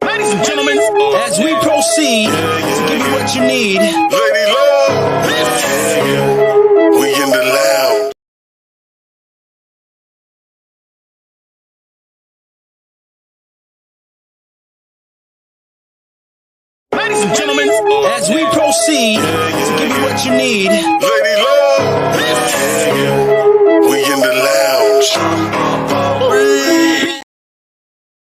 Ladies and gentlemen, as we proceed to give you what you need. Lady Love, we in the lounge. Ladies and gentlemen, as we proceed to give you what you need. Lady Love, we in the lounge.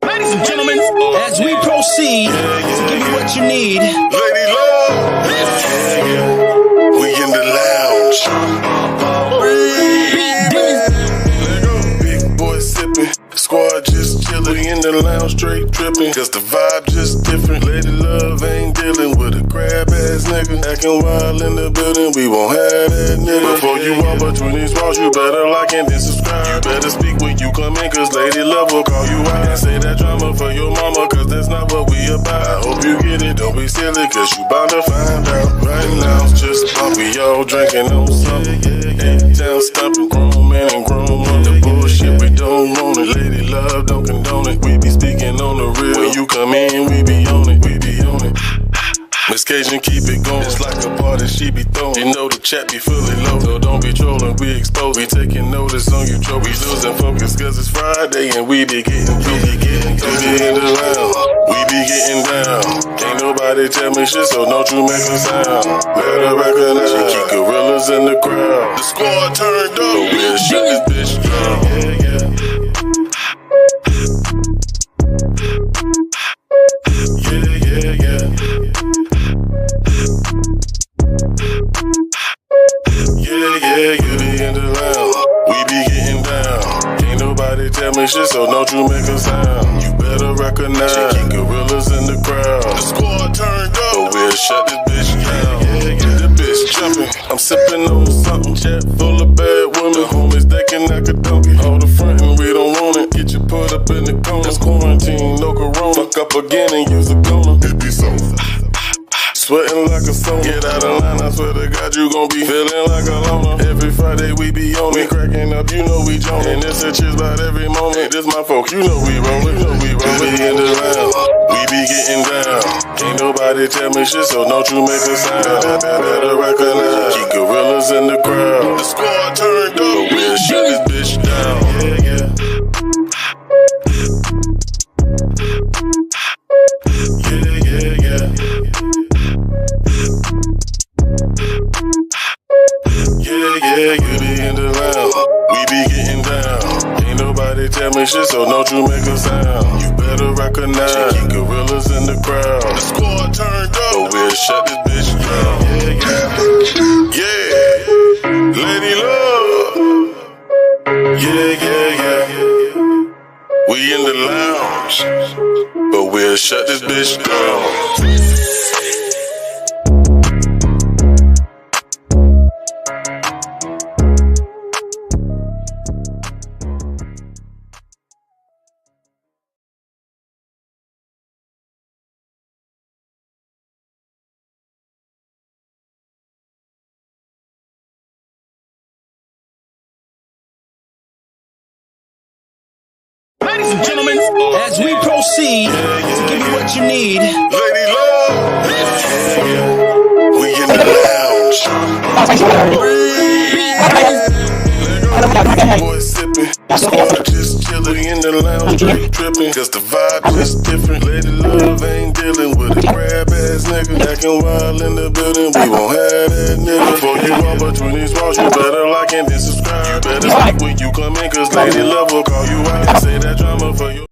Ladies and gentlemen, as we proceed to give you what you need. Lady Love, we in the lounge. Big boy sipping, squad just chillin'. We in the lounge straight trippin', cause the vibe just different. Lady Love ain't dealing with a crab ass nigga. Acting wild in the building, we won't have that nigga. Before you walk between these walls, you better like and then subscribe. You better speak when you come in, cause Lady Love will call you out. And say that drama for your mama, cause that's not what we about. I hope you get it, don't be silly, cause you bound to find out. Right now it's just bumpy, y'all drinking on something. Town stomping, grown man and grown woman. The bullshit, we don't want it. Lady Love don't condone it. We be speaking on the real. When you come in, we be on it. We be on it. Miss Cajun keep it going. It's like a party she be throwing. You know the chat be fully loaded. So don't be trolling, we exposed. We taking notice on you, Joe. We losing focus cause it's Friday and we be getting in the round. We be getting down. Can't nobody tell me shit, so don't you make a sound. Better recognize she keep gorillas in the crowd. The squad turned up, so we'll shut this bitch down. Yeah, you be in the round. We be getting down. Can't nobody tell me shit, so don't you make a sound. You better recognize she keep gorillas in the crowd. The squad turned up, so we'll shut this bitch down. The bitch jumping. I'm sipping on something. Chat full of bad women. Homies they can knock a donkey. All the frontin', we don't want it. Get you put up in the corner. It's quarantine, no corona. Fuck up again and use a goner. It be so. Sweating like a sauna. Get out of line, I swear to God you gon' be feeling like a loner. Every Friday we be on it. We cracking up, you know we jonin'. And it's a cheers about every moment. This my folks, you know we rollin'. We be in the round. We be getting down. Can't nobody tell me shit, so don't you make a sound. Better recognize keep gorillas in the crowd. The squad turned up, so we'll shut this bitch down. Yeah, you be in the round. We be getting down. Ain't nobody tell me shit, so don't you make a sound. You better recognize she keep gorillas in the crowd. The squad turned up, so we'll shut this bitch down. Yeah, Lady Love. Yeah. We in the lounge, but we'll shut this bitch down. Ladies and gentlemen, as we proceed to give you what you need. Lady Love. We in the lounge. Boy sipping. Squad just chillin'. We in the lounge straight trippin'. Cause the vibe just different. Lady Love ain't dealing with a crab ass nigga. Acting wild in the building. We won't have that nigga. Before you walk between these walls, you better like and then subscribe. You better speak when you come in. Cause Lady Love will call you out and say that drama for you.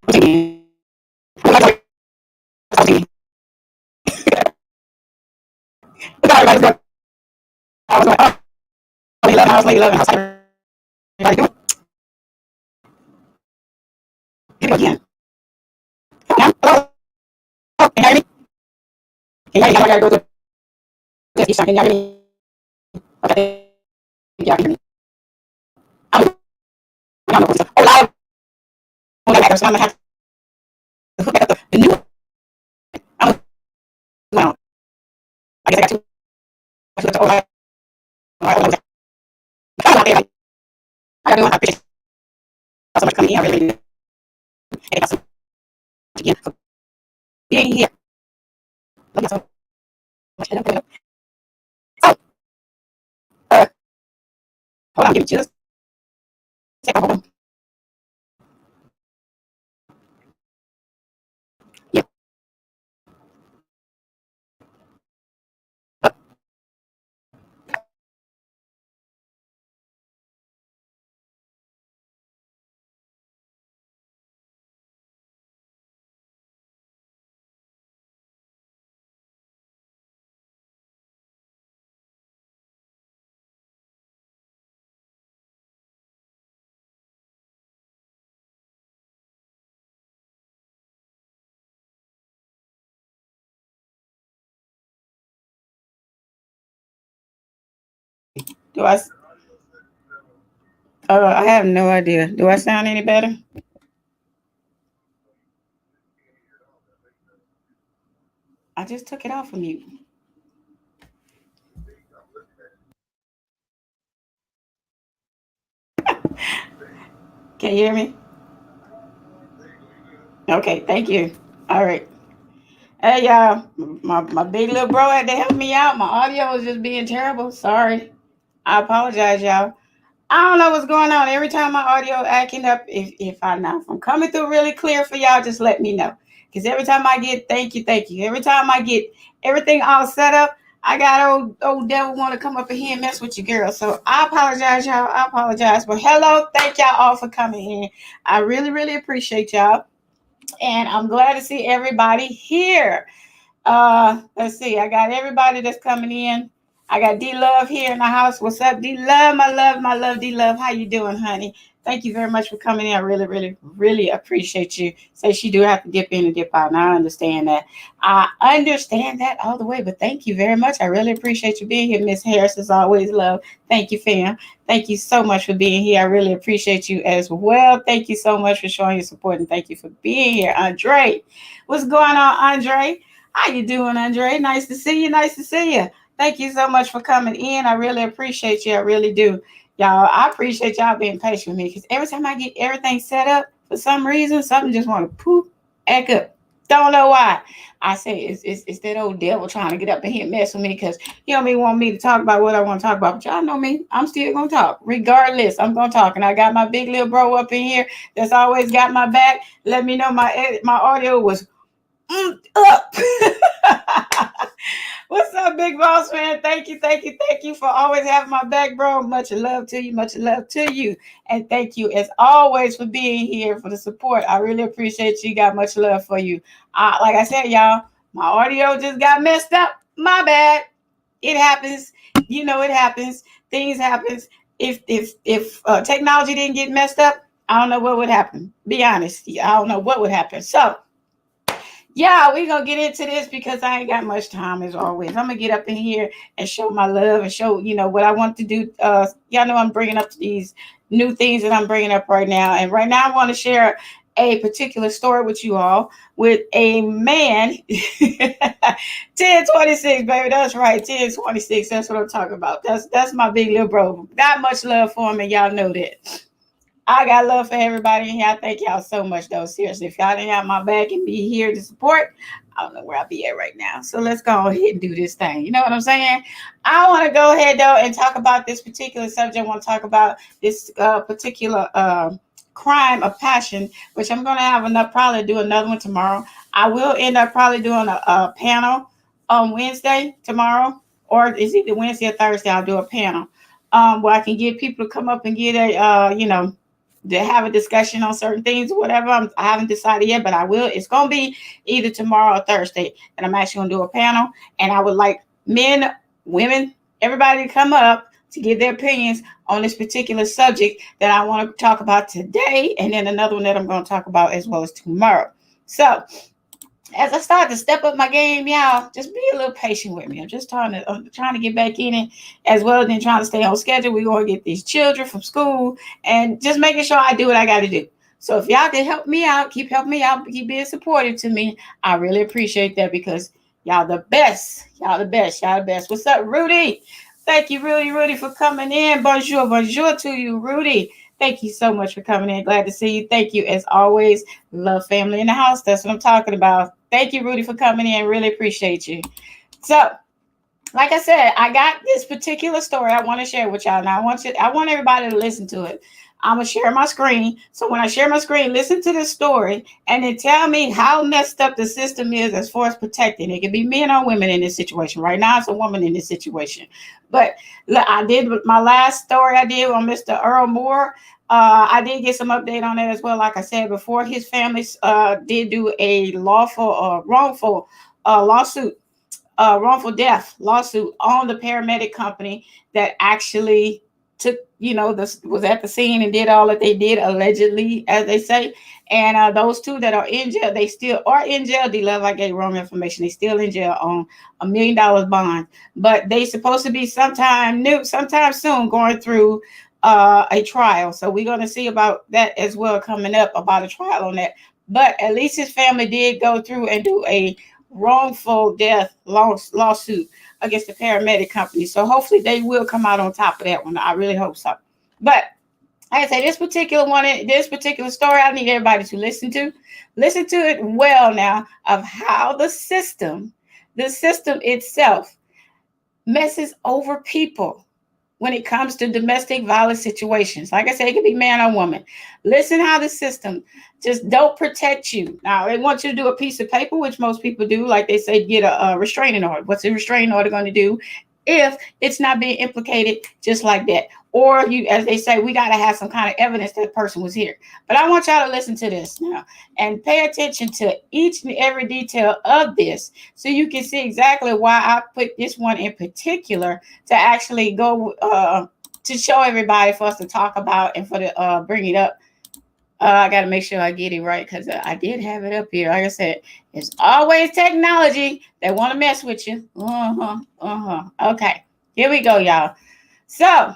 Hold on, give me just a second. Yep. Do I? I have no idea. Do I sound any better? I just took it off of mute. Can you hear me? Okay, thank you. All right. Hey, my big little bro had to help me out. My audio was just being terrible. Sorry. I apologize, y'all. I don't know what's going on. Every time my audio acting up, if I'm coming through really clear for y'all, just let me know. Because every time I get thank you. Every time I get everything all set up, I got old devil want to come up in here and mess with you, girl. So I apologize, y'all. I apologize. But hello, thank y'all all for coming in. I really, really appreciate y'all. And I'm glad to see everybody here. Let's see. I got everybody that's coming in. I got D Love here in the house. What's up, D Love? My love, D Love. How you doing, honey? Thank you very much for coming in. I really, really, really appreciate you. Say she do have to dip in and dip out, and I understand that. I understand that all the way, but thank you very much. I really appreciate you being here, Miss Harris. As always, love. Thank you, fam. Thank you so much for being here. I really appreciate you as well. Thank you so much for showing your support, and thank you for being here, Andre. What's going on, Andre? How you doing, Andre? Nice to see you. Nice to see you. Thank you so much for coming in. I really appreciate you. I really do. Y'all, I appreciate y'all being patient with me because every time I get everything set up, for some reason, something just want to poof, act up. Don't know why. I say it's that old devil trying to get up in here and mess with me because he don't want me to talk about what I want to talk about. But y'all know me. I'm still going to talk. Regardless, I'm going to talk. And I got my big little bro up in here that's always got my back. Let me know my audio was up. What's up, big boss man? Thank you for always having my back, bro. Much love to you, and thank you as always for being here for the support. I really appreciate you. Got much love for you. Like I said, y'all, my audio just got messed up. My bad. It happens. You know it happens. Things happen. If technology didn't get messed up, I don't know what would happen. Be honest, I don't know what would happen. So. Yeah, we're going to get into this because I ain't got much time as always. I'm going to get up in here and show my love and show, what I want to do. Y'all know I'm bringing up these new things that I'm bringing up right now. And right now I want to share a particular story with you all with a man. 1026, baby. That's right. 1026. That's what I'm talking about. That's my big little bro. Got much love for him and y'all know that. I got love for everybody in here. I thank y'all so much, though. Seriously, if y'all didn't have my back and be here to support, I don't know where I'll be at right now. So let's go ahead and do this thing. You know what I'm saying? I want to go ahead, though, and talk about this particular subject. I want to talk about this particular crime of passion, which I'm going to have enough, probably do another one tomorrow. I will end up probably doing a panel on Wednesday tomorrow, or it's either Wednesday or Thursday. I'll do a panel where I can get people to come up and get a, to have a discussion on certain things or whatever. I haven't decided yet, but I will. It's going to be either tomorrow or Thursday that I'm actually going to do a panel. And I would like men, women, everybody to come up to give their opinions on this particular subject that I want to talk about today. And then another one that I'm going to talk about as well as tomorrow. So as I start to step up my game, y'all, just be a little patient with me. I'm trying to get back in it as well as trying to stay on schedule. We're going to get these children from school and just making sure I do what I got to do. So if y'all can help me out, keep helping me out, keep being supportive to me, I really appreciate that because y'all the best. Y'all the best. What's up, Rudy? Thank you, Rudy, for coming in. Bonjour to you, Rudy. Thank you so much for coming in. Glad to see you. Thank you, as always. Love family in the house. That's what I'm talking about. Thank you, Rudy, for coming in. Really appreciate you. So, like I said, I got this particular story I want to share with y'all. Now, I want everybody to listen to it. I'm going to share my screen. So when I share my screen, listen to this story and then tell me how messed up the system is as far as protecting. It can be men or women in this situation. Right now, it's a woman in this situation. But I did my last story I did on Mr. Earl Moore. I did get some update on that as well. Like I said before, his family did do a wrongful death lawsuit on the paramedic company that actually took, was at the scene and did all that they did, allegedly, as they say. And those two that are in jail, they still are in jail. D-Love, I gave wrong information. They still in jail on $1 million bond. But they supposed to be sometime soon going through a trial. So we're going to see about that as well coming up, about a trial on that. But at least his family did go through and do a wrongful death lawsuit against the paramedic company. So hopefully they will come out on top of that one. I really hope so. But I say this particular story, I need everybody to listen to it well now, of how the system itself messes over people when it comes to domestic violence situations. Like I said, it could be man or woman. Listen how the system just don't protect you. Now, they want you to do a piece of paper, which most people do. Like they say, get a restraining order. What's a restraining order going to do if it's not being implicated just like that? Or you, as they say, we got to have some kind of evidence that person was here. But I want y'all to listen to this now and pay attention to each and every detail of this so you can see exactly why I put this one in particular to actually go to show everybody for us to talk about and for the bring it up. I got to make sure I get it right because I did have it up here. Like I said, it's always technology that want to mess with you. Okay, here we go, y'all. So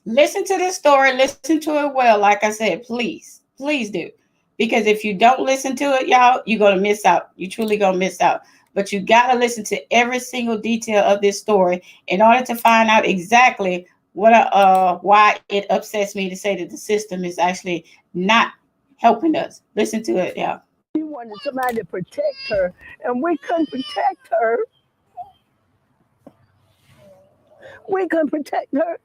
listen to this story. Listen to it well. Like I said, please do. Because if you don't listen to it, y'all, you're going to miss out. You truly going to miss out. But you got to listen to every single detail of this story in order to find out exactly why it upsets me to say that the system is actually not helping us. Listen to it, y'all. She wanted somebody to protect her, and we couldn't protect her. We couldn't protect her.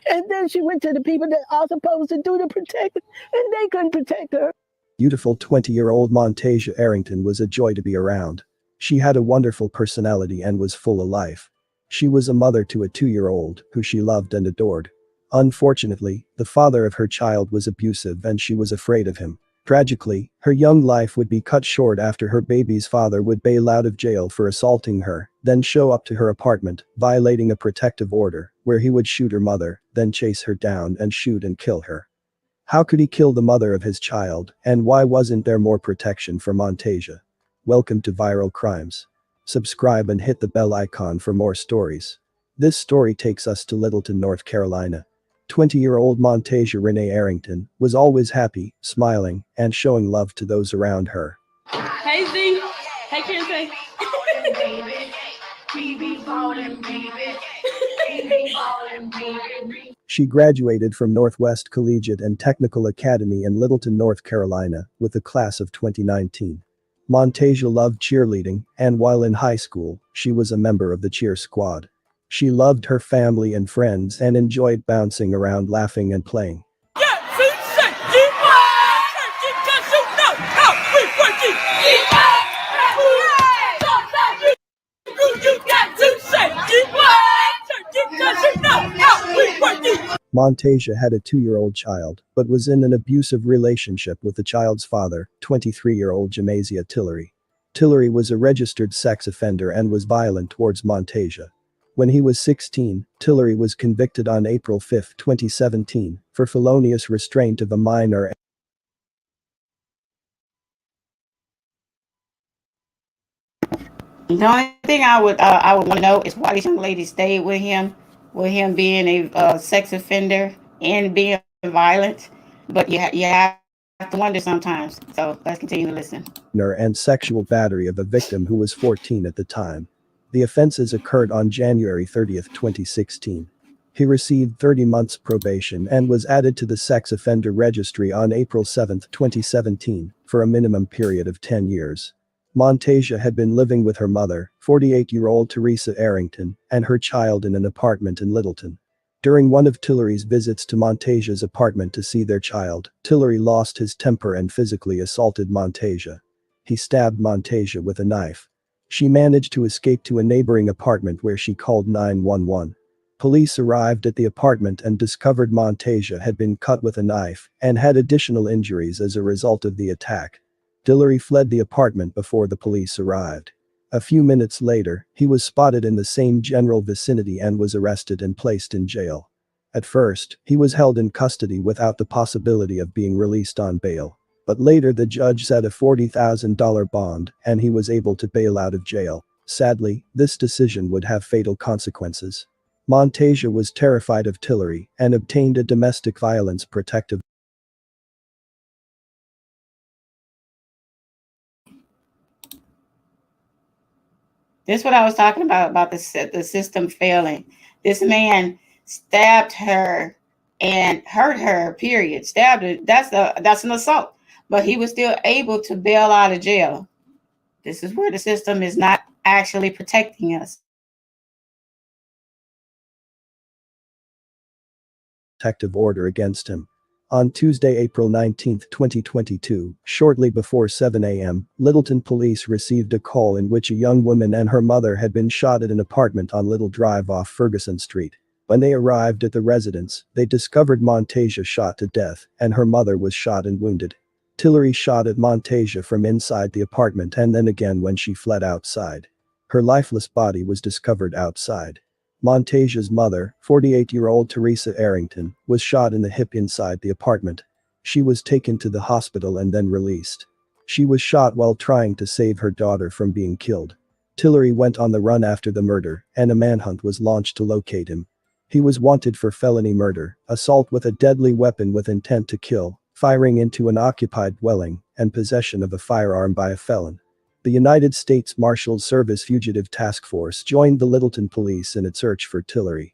And then she went to the people that are supposed to do the protection, and they couldn't protect her. Beautiful 20-year-old Montasia Arrington was a joy to be around. She had a wonderful personality and was full of life. She was a mother to a 2-year-old who she loved and adored. Unfortunately, the father of her child was abusive and she was afraid of him. Tragically, her young life would be cut short after her baby's father would bail out of jail for assaulting her, then show up to her apartment, violating a protective order, where he would shoot her mother, then chase her down and shoot and kill her. How could he kill the mother of his child, and why wasn't there more protection for Montasia? Welcome to Viral Crimes. Subscribe and hit the bell icon for more stories. This story takes us to Littleton, North Carolina. 20-year-old Montasia Renee Arrington was always happy, smiling, and showing love to those around her. Hey Z, hey Kente. She graduated from Northwest Collegiate and Technical Academy in Littleton, North Carolina, with the class of 2019. Montasia loved cheerleading, and while in high school, she was a member of the cheer squad. She loved her family and friends and enjoyed bouncing around, laughing and playing. Montasia had a 2-year-old child, but was in an abusive relationship with the child's father, 23-year-old Jamazia Tillery. Tillery was a registered sex offender and was violent towards Montasia. When he was 16, Tillery was convicted on April 5, 2017, for felonious restraint of a minor. The only thing I would want to know is why this young lady stayed with him being a sex offender and being violent. But you have to wonder sometimes. So let's continue to listen. And sexual battery of a victim who was 14 at the time. The offenses occurred on January 30, 2016. He received 30 months probation and was added to the sex offender registry on April 7, 2017, for a minimum period of 10 years. Montasia had been living with her mother, 48-year-old Teresa Arrington, and her child in an apartment in Littleton. During one of Tillery's visits to Montasia's apartment to see their child, Tillery lost his temper and physically assaulted Montasia. He stabbed Montasia with a knife. She managed to escape to a neighboring apartment where she called 911. Police arrived at the apartment and discovered Montasia had been cut with a knife and had additional injuries as a result of the attack. Tillery fled the apartment before the police arrived. A few minutes later, he was spotted in the same general vicinity and was arrested and placed in jail. At first, he was held in custody without the possibility of being released on bail. But later the judge set a $40,000 bond and he was able to bail out of jail. Sadly, this decision would have fatal consequences. Montasia was terrified of Tillery and obtained a domestic violence protective. This is what I was talking about the system failing. This man stabbed her and hurt her, period, stabbed her, that's an assault. But he was still able to bail out of jail. This is where the system is not actually protecting us. Protective order against him. On Tuesday, April 19, 2022, shortly before 7 a.m., Littleton police received a call in which a young woman and her mother had been shot at an apartment on Little Drive off Ferguson Street. When they arrived at the residence, they discovered Montasia shot to death, and her mother was shot and wounded. Tillery shot at Montasia from inside the apartment and then again when she fled outside. Her lifeless body was discovered outside. Montasia's mother, 48-year-old Teresa Arrington, was shot in the hip inside the apartment. She was taken to the hospital and then released. She was shot while trying to save her daughter from being killed. Tillery went on the run after the murder, and a manhunt was launched to locate him. He was wanted for felony murder, assault with a deadly weapon with intent to kill, firing into an occupied dwelling, and possession of a firearm by a felon. The United States Marshals Service Fugitive Task Force joined the Littleton police in its search for Tillery.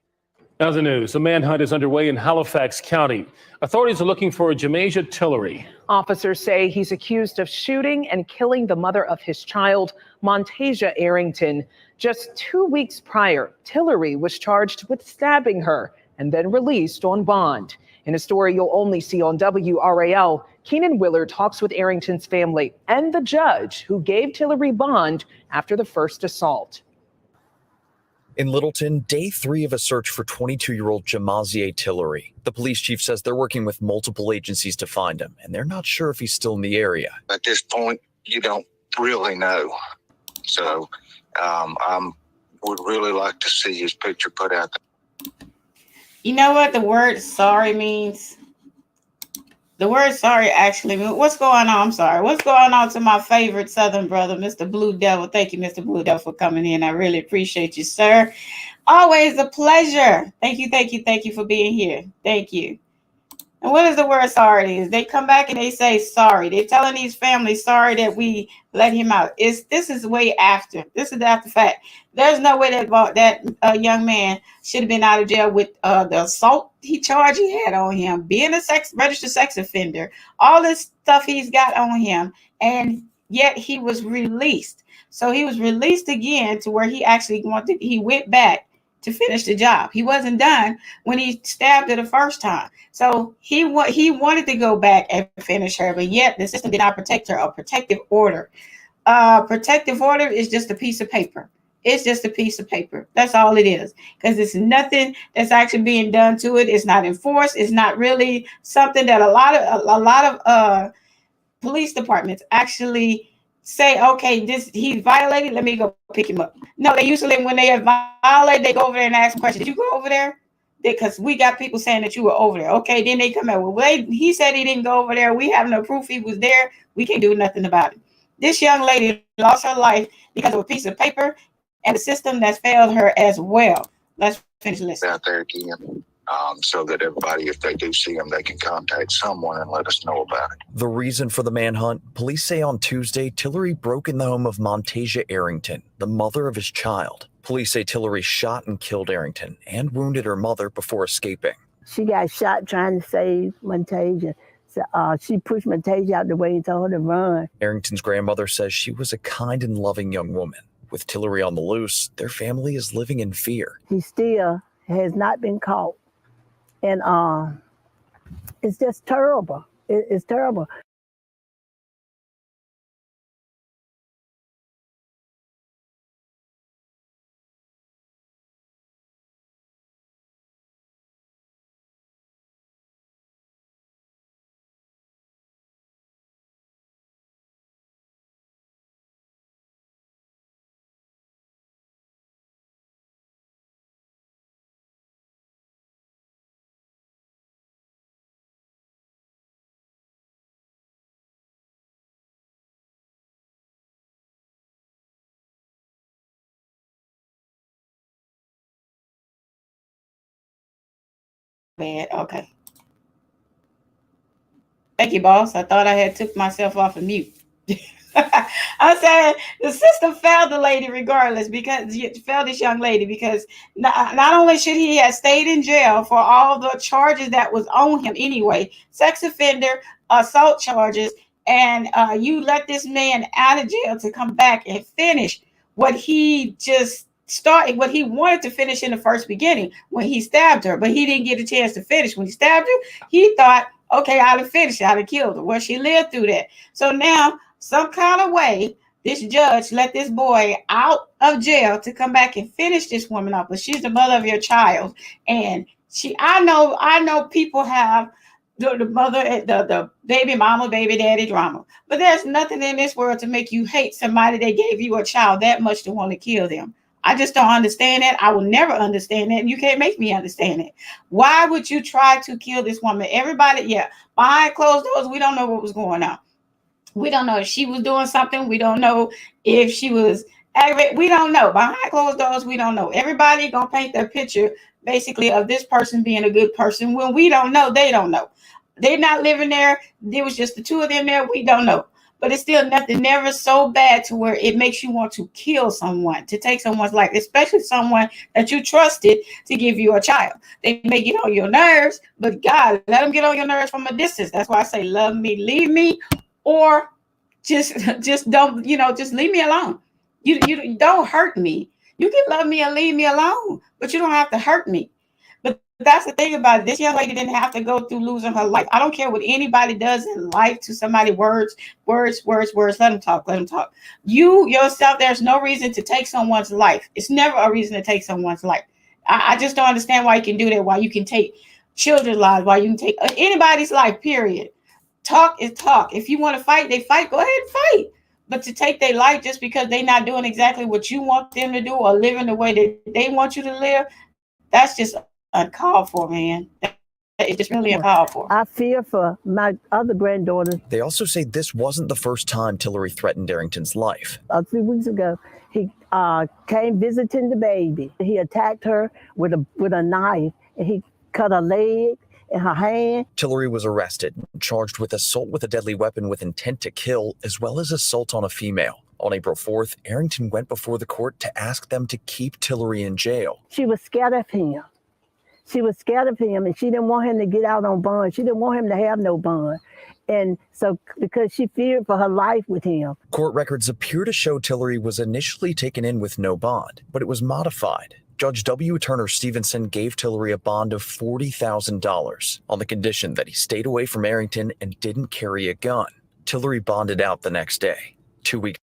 Now the news. A manhunt is underway in Halifax County. Authorities are looking for Jamasia Tillery. Officers say he's accused of shooting and killing the mother of his child, Montasia Arrington. Just 2 weeks prior, Tillery was charged with stabbing her and then released on bond. In a story you'll only see on WRAL, Keenan Willard talks with Arrington's family and the judge who gave Tillery bond after the first assault. In Littleton, day 3 of a search for 22-year-old Jamasia Tillery. The police chief says they're working with multiple agencies to find him, and they're not sure if he's still in the area. At this point, you don't really know. So I would really like to see his picture put out there. You know what the word sorry means? The word sorry actually means, what's going on? I'm sorry. What's going on to my favorite Southern brother, Mr. Blue Devil? Thank you, Mr. Blue Devil, for coming in. I really appreciate you, sir. Always a pleasure. Thank you for being here. Thank you. And what is the word sorry is? They come back and they say sorry. They're telling these families sorry that we let him out. This is way after. This is after fact. There's no way that young man should have been out of jail with the assault he had on him, being a registered sex offender, all this stuff he's got on him, and yet he was released. So he was released again to where he went back to finish the job. He wasn't done when he stabbed her the first time. So he wanted to go back and finish her, but yet the system did not protect her. A protective order. Protective order is just a piece of paper. It's just a piece of paper. That's all it is. Because it's nothing that's actually being done to it. It's not enforced. It's not really something that a lot of police departments actually say, okay, he violated, let me go pick him up. No, they usually, when they violate, they go over there and ask questions. Did you go over there? Because we got people saying that you were over there. Okay, then they come out, well, he said he didn't go over there. We have no proof he was there. We can't do nothing about it. This young lady lost her life because of a piece of paper and the system that's failed her as well. Let's finish listening. Out there again. So that everybody, if they do see him, they can contact someone and let us know about it. The reason for the manhunt? Police say on Tuesday, Tillery broke in the home of Montasia Arrington, the mother of his child. Police say Tillery shot and killed Arrington and wounded her mother before escaping. She got shot trying to save Montasia. So, she pushed Montasia out the way and told her to run. Arrington's grandmother says she was a kind and loving young woman. With Tillery on the loose, their family is living in fear. He still has not been caught. And it's just terrible. It's terrible. Bad. Okay. Thank you, boss. I thought I had took myself off of mute. I said the system failed the lady regardless, because it failed this young lady, because not only should he have stayed in jail for all the charges that was on him anyway, sex offender, assault charges, and you let this man out of jail to come back and finish what he just started, what he wanted to finish in the first beginning when he stabbed her, but he didn't get a chance to finish. When he stabbed her, he thought, okay, I'd have finished, I'd have killed her. Well, she lived through that. So now, some kind of way, this judge let this boy out of jail to come back and finish this woman up. But she's the mother of your child. And I know people have the mother, the baby mama, baby daddy drama. But there's nothing in this world to make you hate somebody that gave you a child that much to want to kill them. I just don't understand that. I will never understand that. And you can't make me understand it. Why would you try to kill this woman? Everybody, behind closed doors, we don't know what was going on. We don't know if she was doing something. We don't know if she was aggravated. We don't know. Behind closed doors, we don't know. Everybody gonna paint their picture basically of this person being a good person. When we don't know, they don't know. They're not living there. There was just the two of them there. We don't know. But it's still nothing, never so bad to where it makes you want to kill someone, to take someone's life, especially someone that you trusted to give you a child. They may get on your nerves, but God, let them get on your nerves from a distance. That's why I say, love me, leave me, or just don't, just leave me alone. You don't hurt me. You can love me and leave me alone, but you don't have to hurt me. But that's the thing about it. This young lady didn't have to go through losing her life. I don't care what anybody does in life to somebody. Words. Let them talk. You yourself, there's no reason to take someone's life. It's never a reason to take someone's life. I just don't understand why you can do that, why you can take children's lives, why you can take anybody's life, period. Talk is talk. If you want to fight, they fight. Go ahead and fight. But to take their life just because they're not doing exactly what you want them to do or living the way that they want you to live, that's just uncalled for, man. It's just really uncalled for. I fear for my other granddaughter. They also say this wasn't the first time Tillery threatened Arrington's life. 3 weeks ago, he came visiting the baby. He attacked her with a knife, and he cut her leg in her hand. Tillery was arrested, charged with assault with a deadly weapon with intent to kill, as well as assault on a female. On April 4th, Arrington went before the court to ask them to keep Tillery in jail. She was scared of him. And she didn't want him to get out on bond. She didn't want him to have no bond. And so, because she feared for her life with him. Court records appear to show Tillery was initially taken in with no bond, but it was modified. Judge W. Turner Stevenson gave Tillery a bond of $40,000 on the condition that he stayed away from Arrington and didn't carry a gun. Tillery bonded out the next day. 2 weeks.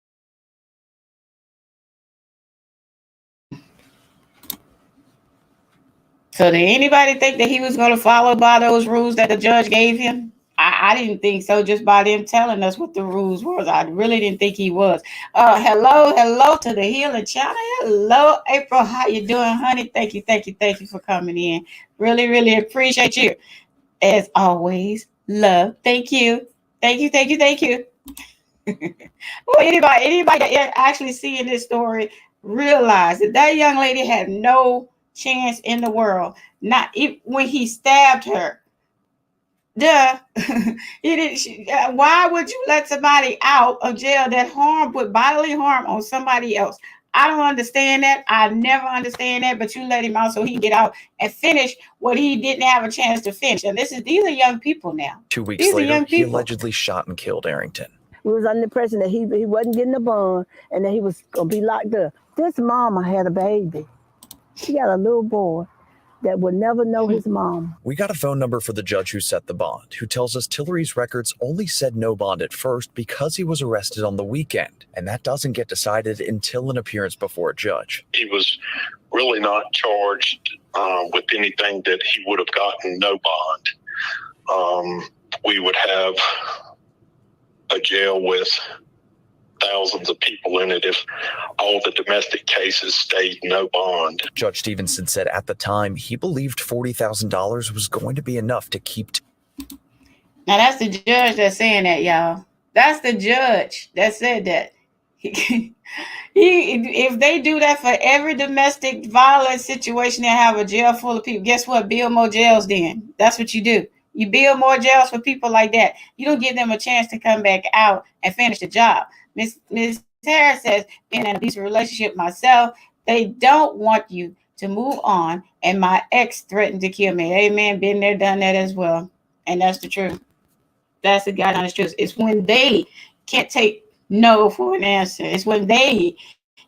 So did anybody think that he was going to follow by those rules that the judge gave him? I didn't think so, just by them telling us what the rules was. I really didn't think he was. Hello to the healing channel. Hello, April. How you doing, honey? Thank you for coming in. Really appreciate you. As always, love. Thank you. Well, anybody that actually seeing this story realize that young lady had no chance in the world. Not if, when he stabbed her. Why would you let somebody out of jail that put bodily harm on somebody else? I don't understand that. I never understand that, but you let him out so he can get out and finish what he didn't have a chance to finish. And these are young people now. 2 weeks later, he allegedly shot and killed Arrington. We was under the impression that he wasn't getting a bond and that he was going to be locked up. This mama had a baby. She got a little boy that would never know his mom. We got a phone number for the judge who set the bond, who tells us Tillery's records only said no bond at first because he was arrested on the weekend, and that doesn't get decided until an appearance before a judge. He was really not charged with anything that he would have gotten no bond. We would have a jail with thousands of people in it if all the domestic cases stayed no bond. Judge Stevenson said at the time he believed $40,000 was going to be enough to keep. Now that's the judge that's saying that, y'all. That's the judge that said that. If they do that for every domestic violence situation, they have a jail full of people. Guess what? Build more jails then. That's what you do. You build more jails for people like that. You don't give them a chance to come back out and finish the job. Miss Harris says, in an abusive relationship myself, they don't want you to move on. And my ex threatened to kill me. Amen. Been there, done that as well. And that's the truth. That's the God honest truth. It's when they can't take no for an answer. It's when they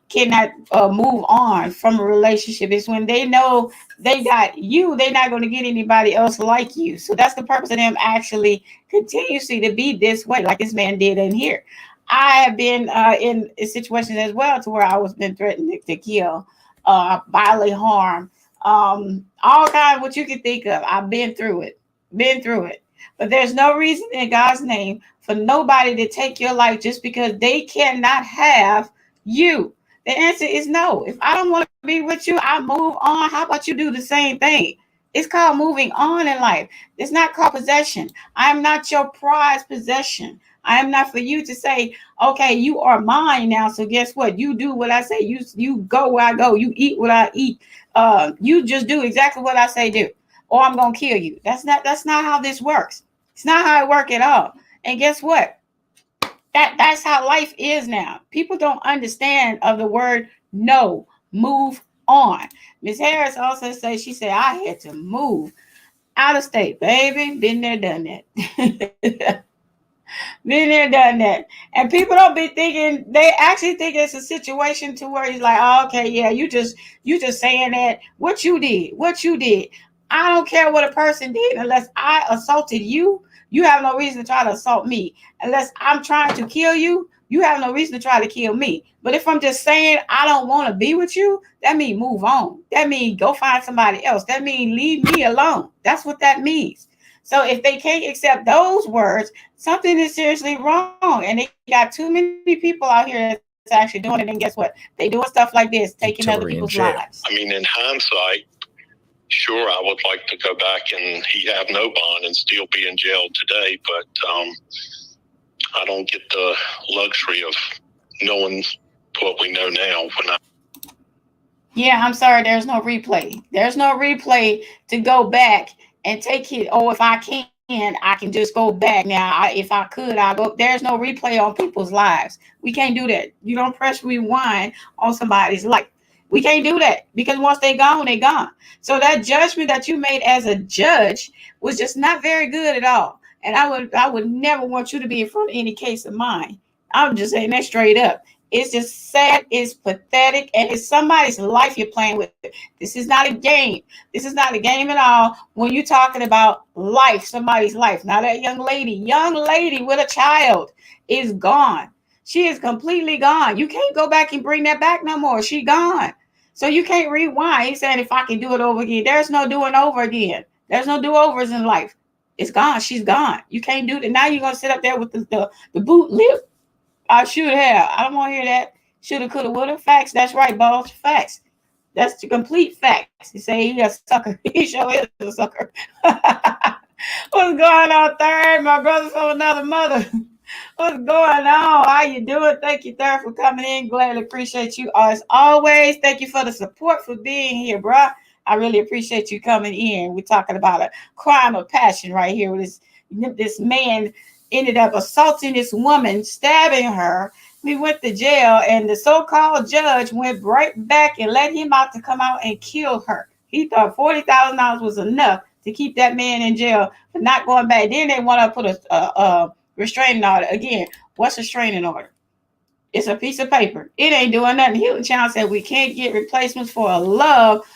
cannot move on from a relationship. It's when they know they got you, they're not going to get anybody else like you. So that's the purpose of them actually continuously to be this way, like this man did in here. I have been in situations as well to where I was been threatened to kill, bodily harm, all kinds what you can think of. I've been through it. But there's no reason in God's name for nobody to take your life just because they cannot have you. The answer is no. If I don't want to be with you, I move on. How about you do the same thing? It's called moving on in life. It's not called possession. I am not your prized possession. I am not for you to say, okay, you are mine now. So guess what? You do what I say. You go where I go. You eat what I eat. You just do exactly what I say do, or I'm gonna kill you. That's not how this works. It's not how it works at all. And guess what? That's how life is now. People don't understand of the word no. Move on. Miss Harris also says, she said, I had to move out of state, baby. Been there, done that. Been there, done that. And people don't be thinking, they actually think it's a situation to where he's like, oh, okay, yeah, you just saying that what you did. I don't care what a person did unless I assaulted you. You have no reason to try to assault me. Unless I'm trying to kill you, you have no reason to try to kill me. But if I'm just saying I don't want to be with you, that means move on. That means go find somebody else. That means leave me alone. That's what that means. So if they can't accept those words, something is seriously wrong. And they got too many people out here that's actually doing it. And guess what? They doing stuff like this, taking other people's lives. I mean, in hindsight, sure, I would like to go back and he have no bond and still be in jail today, but I don't get the luxury of knowing what we know now. Yeah, I'm sorry, there's no replay. There's no replay to go back and take it. Oh, if I can, I can just go back now. If I could, I'll go. There's no replay on people's lives. We can't do that. You don't press rewind on somebody's life. We can't do that because once they're gone, they're gone. So that judgment that you made as a judge was just not very good at all. And I would never want you to be in front of any case of mine. I'm just saying that straight up. It's just sad, it's pathetic, and it's somebody's life you're playing with. This is not a game. This is not a game at all when you're talking about life, somebody's life. Now that young lady with a child is gone. She is completely gone. You can't go back and bring that back no more. She gone. So you can't rewind. He's saying if I can do it over again. There's no doing over again. There's no do-overs in life. It's gone. She's gone. You can't do that. Now you're going to sit up there with the boot lip. I should have. I don't want to hear that. Shoulda, coulda, woulda. Facts. That's right, boss. Facts. That's the complete facts. You say he a sucker. He sure is a sucker. What's going on, Third? My brother from another mother. What's going on? How you doing? Thank you, Third, for coming in. Gladly appreciate you as always. Thank you for the support for being here, bro. I really appreciate you coming in. We're talking about a crime of passion right here. With this man ended up assaulting this woman, stabbing her. We went to jail, and the so-called judge went right back and let him out to come out and kill her. He thought $40,000 was enough to keep that man in jail for not going back. Then they want to put a restraining order. Again, what's a restraining order? It's a piece of paper. It ain't doing nothing. Hilton Child said we can't get replacements for a loved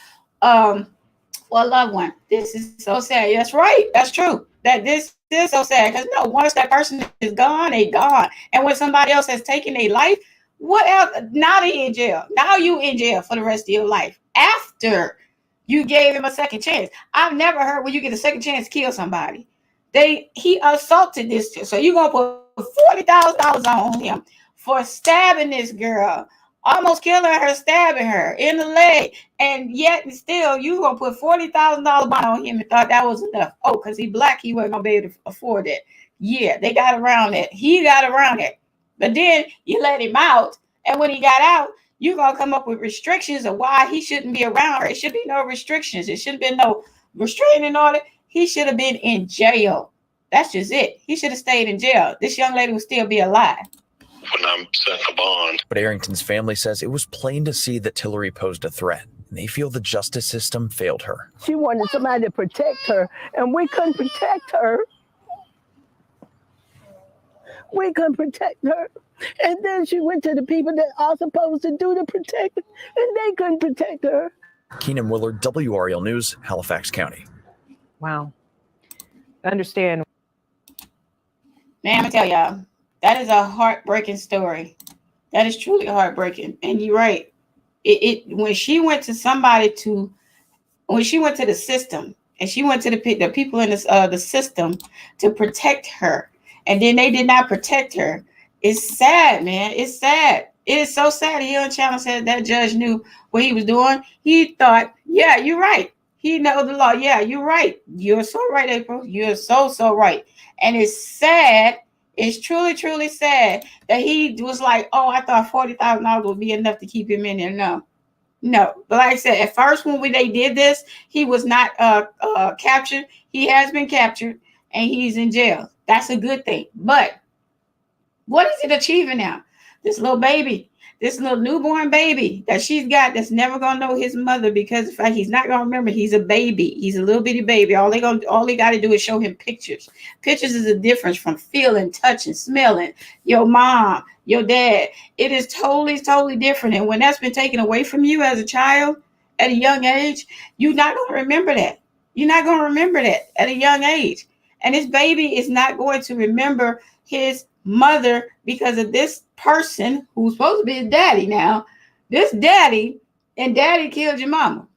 one. This is so sad. That's right. That's true. That this is so sad because no, once that person is gone, they gone. And when somebody else has taken their life, what else? Now they in jail. Now you in jail for the rest of your life after you gave him a second chance. I've never heard when you get a second chance to kill somebody. He assaulted this, so you're gonna put $40,000 on him for stabbing this girl, almost killing her, stabbing her in the leg, and yet and still you gonna put $40,000 bond on him and thought that was enough. Oh, because he's black, he wasn't gonna be able to afford it. Yeah, they got around it. He got around it, but then you let him out, and when he got out, you're gonna come up with restrictions of why he shouldn't be around her. It should be no restrictions. It shouldn't be no restraining order. he should have been in jail. That's just it. He should have stayed in jail. This young lady would still be alive. When I'm setting a bond. But Arrington's family says it was plain to see that Tillery posed a threat, and they feel the justice system failed her. She wanted somebody to protect her, and we couldn't protect her. We couldn't protect her. And then she went to the people that are supposed to do the protecting, and they couldn't protect her. Keenan Willard, WREL News, Halifax County. Wow. I understand. Man, I'm gonna tell y'all, that is a heartbreaking story. That is truly heartbreaking. And you're right. When she went to when she went to the system, and she went to the people in the system to protect her, and then they did not protect her. It's sad, man. It's sad. It is so sad. He on channel said that judge knew what he was doing. He thought, yeah, you're right. He knows the law. Yeah, you're right. You're so right, April. You're so right. And it's sad. It's truly, truly sad that he was like, oh, I thought $40,000 would be enough to keep him in there. No. But like I said, at first when they did this, he was not captured. He has been captured and he's in jail. That's a good thing. But what is it achieving now? This little baby, this little newborn baby that she's got that's never gonna know his mother because in fact he's not gonna remember. He's a baby. He's a little bitty baby. All they got to do is show him pictures. Pictures is a difference from feeling, touching, smelling. Your mom, your dad. It is totally different. And when that's been taken away from you as a child at a young age, you're not gonna remember that. You're not gonna remember that at a young age. And this baby is not going to remember his mother because of this person who's supposed to be his daddy now. This daddy killed your mama.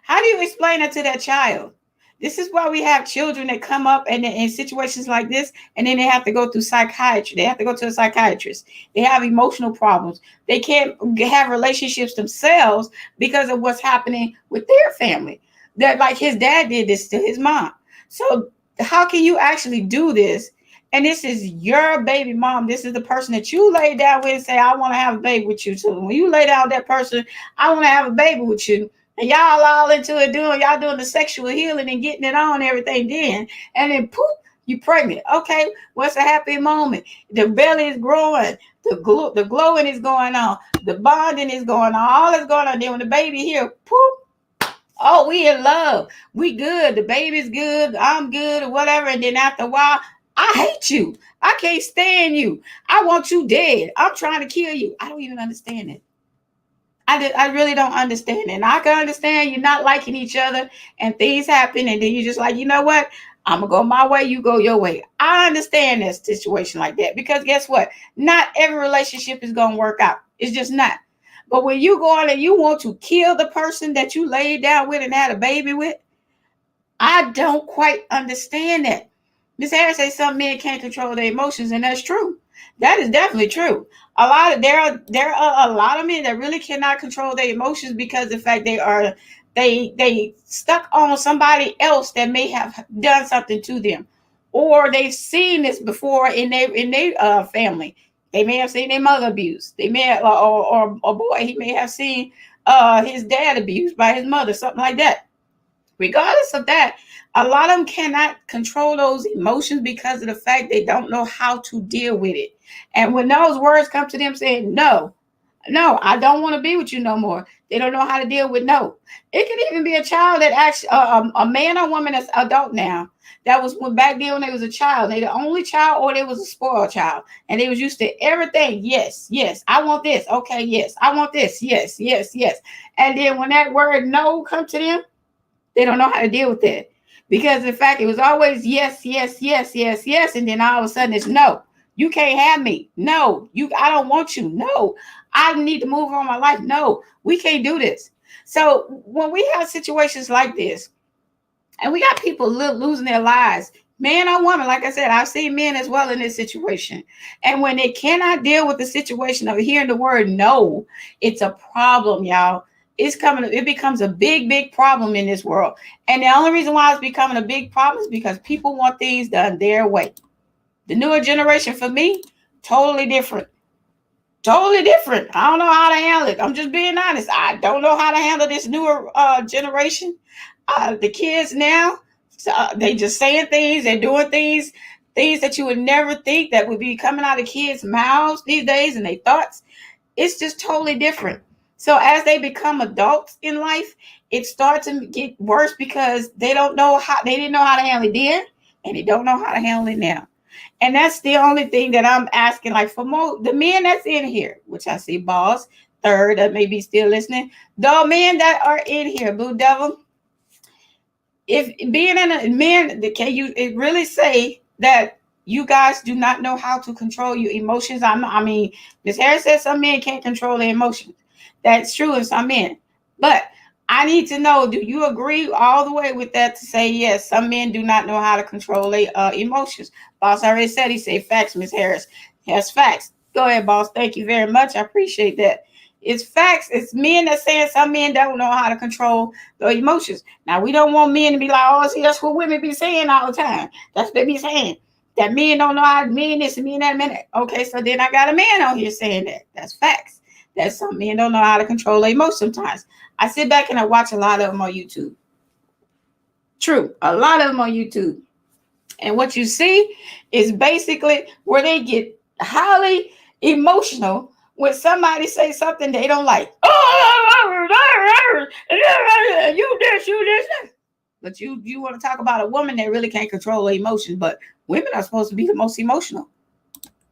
How do you explain that to that child? This is why we have children that come up and in situations like this, and then they have to go through psychiatry. They have to go to a psychiatrist. They have emotional problems. They can't have relationships themselves because of what's happening with their family. That like his dad did this to his mom. So how can you actually do this? And this is your baby mom. This is the person that you lay down with and say, I want to have a baby with you. So when you lay down with that person, I want to have a baby with you. And y'all all into it, y'all doing the sexual healing and getting it on everything then. And then poof, you pregnant. Okay, what's a happy moment? The belly is growing. The glowing is going on. The bonding is going on. All is going on. Then when the baby here, poof. Oh, we in love. We good. The baby's good. I'm good or whatever. And then after a while, I hate you. I can't stand you. I want you dead. I'm trying to kill you. I don't even understand it. I really don't understand it. And I can understand you're not liking each other and things happen. And then you're just like, you know what? I'm going to go my way. You go your way. I understand that situation like that because guess what? Not every relationship is going to work out. It's just not. But when you go on and you want to kill the person that you laid down with and had a baby with, I don't quite understand that. Ms. Harris says some men can't control their emotions, and that's true. That is definitely true. There are a lot of men that really cannot control their emotions because of the fact they stuck on somebody else that may have done something to them, or they've seen this before in their family. They may have seen their mother abused. They may have, or a boy, he may have seen his dad abused by his mother, something like that. Regardless of that, a lot of them cannot control those emotions because of the fact they don't know how to deal with it. And when those words come to them saying, no, I don't want to be with you no more, they don't know how to deal with no. It could even be a child that actually, a man or woman that's adult now, that was when back then when they was a child, they the only child or they was a spoiled child. And they was used to everything. Yes, I want this. Okay, yes, I want this. Yes. And then when that word no come to them, they don't know how to deal with that. Because in fact, it was always yes. And then all of a sudden it's no, you can't have me. No, I don't want you. No, I need to move on my life. No, we can't do this. So when we have situations like this, and we got people losing their lives, man or woman, like I said, I've seen men as well in this situation. And when they cannot deal with the situation of hearing the word no, it's a problem, y'all. It becomes a big problem in this world. And the only reason why it's becoming a big problem is because people want things done their way. The newer generation, for me, totally different. Totally different. I don't know how to handle it. I'm just being honest. I don't know how to handle this newer generation. The kids now, So they just saying things, they're doing things that you would never think that would be coming out of kids' mouths these days and their thoughts. It's just totally different. So as they become adults in life, it starts to get worse because they didn't know how to handle it then, and they don't know how to handle it now. And that's the only thing that I'm asking, like, for the men that's in here, which I see Boss, Third, that may be still listening. The men that are in here, Blue Devil, if being in a man, can you really say that you guys do not know how to control your emotions? I mean, Ms. Harris said some men can't control their emotions. That's true in some men. But I need to know, do you agree all the way with that to say, yes, some men do not know how to control their emotions? Boss already said, he said facts, Ms. Harris. Yes, facts. Go ahead, Boss. Thank you very much. I appreciate that. It's facts. It's men that saying some men don't know how to control their emotions. Now, we don't want men to be like, oh, see, that's what women be saying all the time. That's what they be saying. That men don't know how to mean this and mean that minute. Okay, so then I got a man on here saying that. That's facts. That some men don't know how to control their emotions sometimes. I sit back and I watch a lot of them on YouTube. True, a lot of them on YouTube. And what you see is basically where they get highly emotional when somebody say something they don't like. Oh, you this. But you want to talk about a woman that really can't control her emotions, but women are supposed to be the most emotional.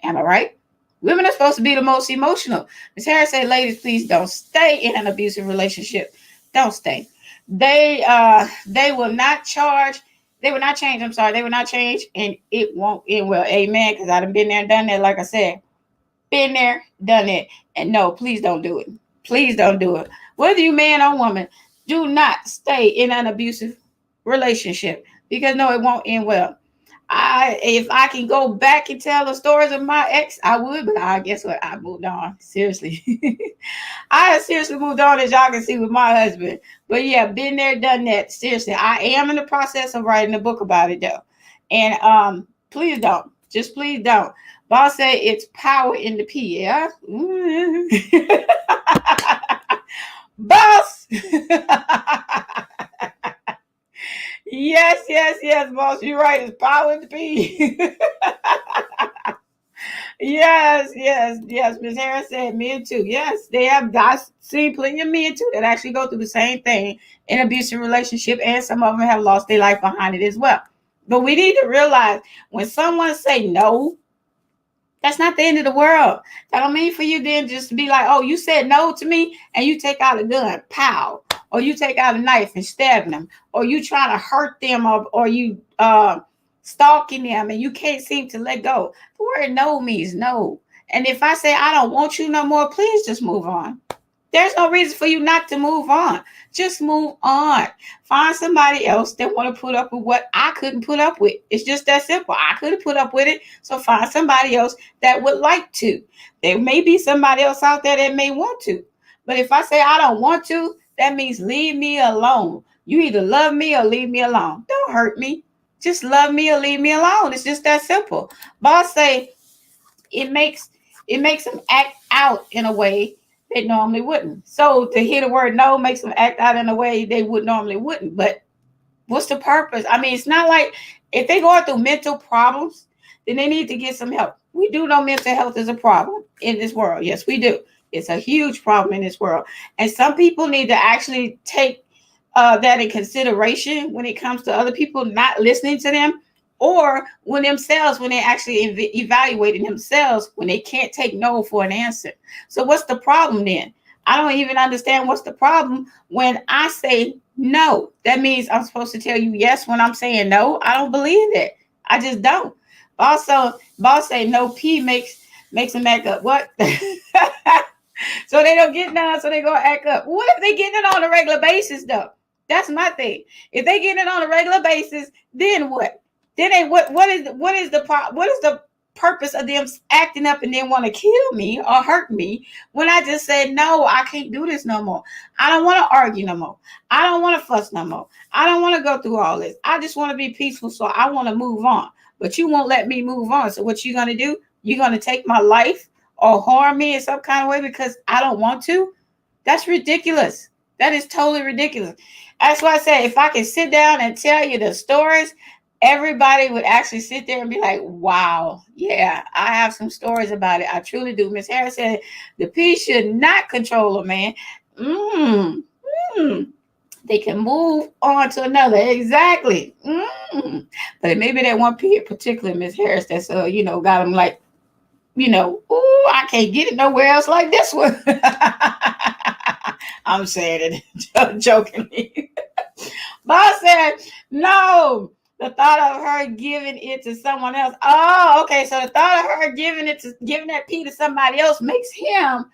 Am I right? Women are supposed to be the most emotional. Ms. Harris said, ladies, please don't stay in an abusive relationship. Don't stay. They will not charge. They will not change. I'm sorry. They will not change, and it won't end well. Amen. Because I've been there and done that. Like I said, been there, done it. And no, please don't do it. Please don't do it. Whether you man or woman, do not stay in an abusive relationship, because no, it won't end well. If I can go back and tell the stories of my ex, I would, but I guess what? I moved on. Seriously. I seriously moved on, as y'all can see with my husband. But yeah, been there, done that. Seriously. I am in the process of writing a book about it though. And please don't. Just please don't. Boss said it's power in the P, yeah? Boss! Yes, boss. You're right. It's power in the P. Yes. Ms. Harris said men too. Yes, they have. I see plenty of men too that actually go through the same thing in abusive relationship, and some of them have lost their life behind it as well. But we need to realize when someone say no, that's not the end of the world. That don't mean for you then just to be like, oh, you said no to me, and you take out a gun, pow. Or you take out a knife and stab them, or you trying to hurt them, or you stalking them and you can't seem to let go. The word no means no. And if I say I don't want you no more, please just move on. There's no reason for you not to move on. Just move on. Find somebody else that want to put up with what I couldn't put up with. It's just that simple. I couldn't put up with it. So find somebody else that would like to. There may be somebody else out there that may want to. But if I say I don't want to, that means leave me alone. You either love me or leave me alone. Don't hurt me. Just love me or leave me alone. It's just that simple. Boss say it makes them act out in a way they normally wouldn't. So to hear the word no makes them act out in a way they would normally wouldn't. But what's the purpose? I mean, it's not like if they're going through mental problems, then they need to get some help. We do know mental health is a problem in this world. Yes, we do. It's a huge problem in this world. And some people need to actually take that in consideration when it comes to other people not listening to them, or when they're actually evaluating themselves when they can't take no for an answer. So what's the problem then? I don't even understand what's the problem when I say no. That means I'm supposed to tell you yes when I'm saying no. I don't believe that. I just don't. Also, boss say no P makes them act up. What? So they don't get none, so they go act up. What if they getting it on a regular basis though? That's my thing. If they getting it on a regular basis, then what? Then what is the purpose of them acting up and then want to kill me or hurt me when I just said no, I can't do this no more. I don't want to argue no more. I don't want to fuss no more. I don't want to go through all this. I just want to be peaceful, so I want to move on. But you won't let me move on. So what you gonna do? You're gonna take my life or harm me in some kind of way because I don't want to? That's ridiculous. That is totally ridiculous. That's why I say if I can sit down and tell you the stories, everybody would actually sit there and be like, wow, yeah, I have some stories about it. I truly do. Miss Harris said the P should not control a man. They can move on to another. Exactly. But maybe that one P in particular, Miss Harris, that's got him like, ooh, I can't get it nowhere else like this one. I'm saying it jokingly. Boss said, no, the thought of her giving it to someone else. Oh, okay. So the thought of her giving that P to somebody else makes him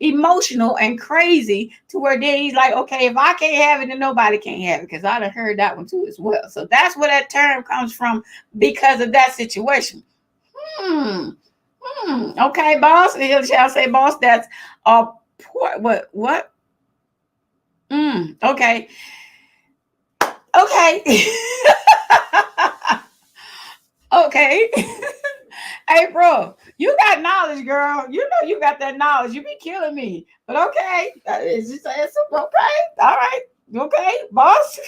emotional and crazy to where then he's like, okay, if I can't have it, then nobody can have it, because I done heard that one too as well. So that's where that term comes from, because of that situation. Okay, boss. Shall say, boss, that's a what? Okay. Okay. Hey, bro, you got knowledge, girl. You know you got that knowledge. You be killing me. But okay. It's okay. All right. Okay, boss.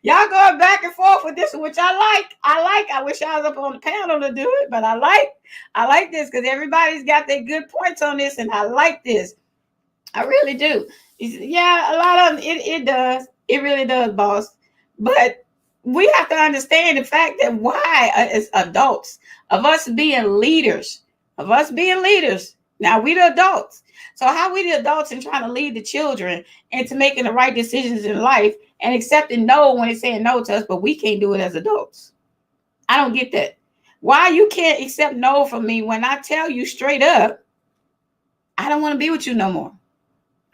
Y'all going back and forth with this, which I like. I wish I was up on the panel to do it, but I like this because everybody's got their good points on this, and I like this. I really do. Yeah, a lot of them, it does. It really does, boss. But we have to understand the fact that why, as adults, of us being leaders, now we the adults. So how we the adults and trying to lead the children into making the right decisions in life and accepting no when it's saying no to us, but we can't do it as adults. I don't get that. Why you can't accept no from me when I tell you straight up, I don't want to be with you no more.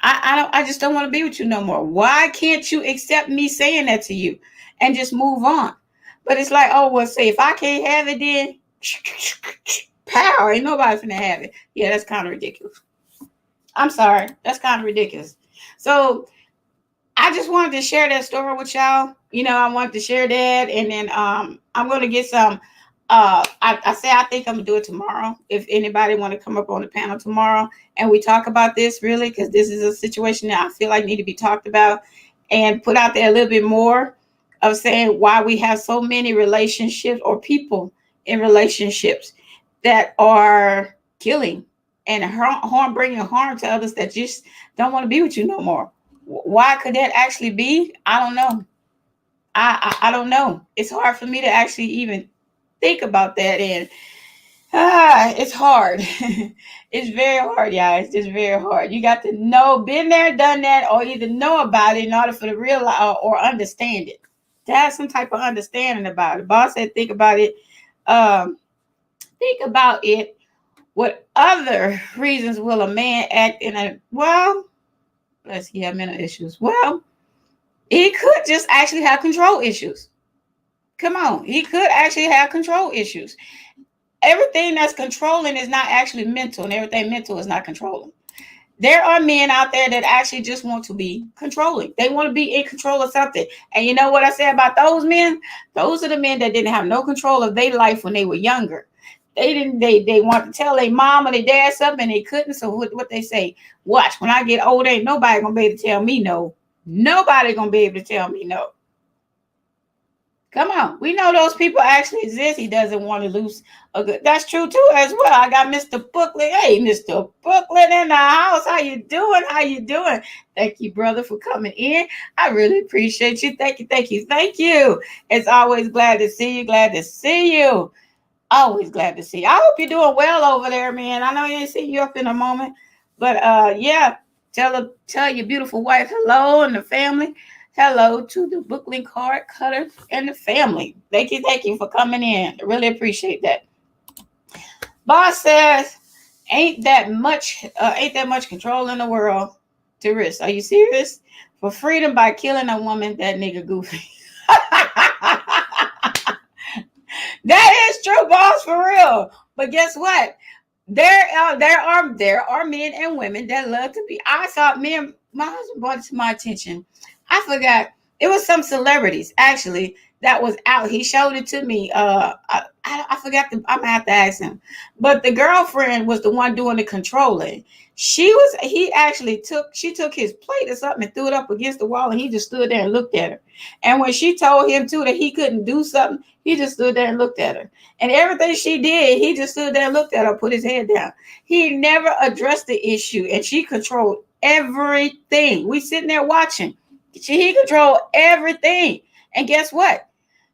I just don't want to be with you no more. Why can't you accept me saying that to you and just move on? But it's like, oh, well, say if I can't have it, then power, ain't nobody finna have it. Yeah, that's kind of ridiculous. I'm sorry. That's kind of ridiculous. So I just wanted to share that story with y'all. I wanted to share that. And then I'm going to get some. I think I'm going to do it tomorrow. If anybody want to come up on the panel tomorrow and we talk about this really, because this is a situation that I feel like need to be talked about and put out there a little bit more of saying why we have so many relationships or people in relationships that are killing and bringing harm to others that just don't want to be with you no more. Why could that actually be? I don't know. I don't know. It's hard for me to actually even think about that. And it's hard. It's very hard, y'all. It's just very hard. You got to know, been there, done that, or either know about it in order for the real or understand it. To have some type of understanding about it. Boss said, think about it. Think about it. What other reasons will a man act in a, well, let's see, mental issues. Well, he could just actually have control issues. Come on. He could actually have control issues. Everything that's controlling is not actually mental, and everything mental is not controlling. There are men out there that actually just want to be controlling. They want to be in control of something. And you know what I say about those men? Those are the men that didn't have no control of their life when they were younger. They want to tell their mom or their dad something and they couldn't. So what they say, watch, when I get older, ain't nobody gonna be able to tell me no. Nobody gonna be able to tell me no. Come on. We know those people actually exist. He doesn't want to lose a good. That's true too as well. I got Mr. Booklet. Hey, Mr. Booklet in the house. How you doing? How you doing? Thank you, brother, for coming in. I really appreciate you. Thank you. Thank you. Thank you. It's always glad to see you. Glad to see you. Always glad to see you. I hope you're doing well over there, man. I know you ain't seen you up in a moment. But yeah, tell your beautiful wife hello and the family. Hello to the Brooklyn card cutter and the family. Thank you for coming in. I really appreciate that. Boss says, ain't that much control in the world to risk. Are you serious? For freedom by killing a woman, that nigga goofy. That is true, boss, for real. But guess what? There are men and women that love to be. I saw my husband brought it to my attention. I forgot. It was some celebrities actually that was out. He showed it to me. I I forgot I'm gonna have to ask him. But the girlfriend was the one doing the controlling. She took his plate or something and threw it up against the wall, and he just stood there and looked at her. And when she told him too that he couldn't do something, he just stood there and looked at her. And everything she did, he just stood there and looked at her, put his head down. He never addressed the issue, and she controlled everything. We sitting there watching. He controlled everything. And guess what?